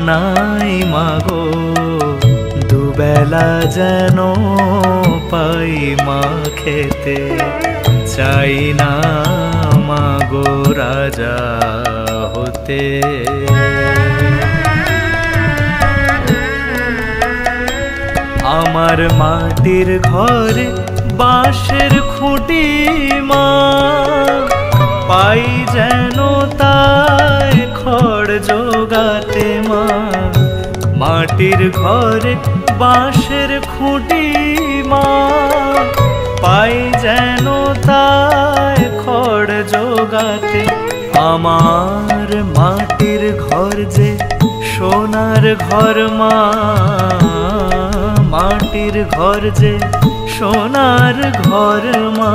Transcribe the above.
নাই মাগো দুবেলা যেন পাই মা খেতে চাই না মাগো রাজা হতে আমার মাটির ঘরে বাঁশের খুঁটি মা পাই যেন তাই খড় জোগাতে মা মাটির ঘরে বাঁশের খুঁটি মা পাই যেন তাই খড় জোগাতে আমার মাটির ঘর যে সোনার ঘর মা মাটির ঘর যে সোনার ঘর মা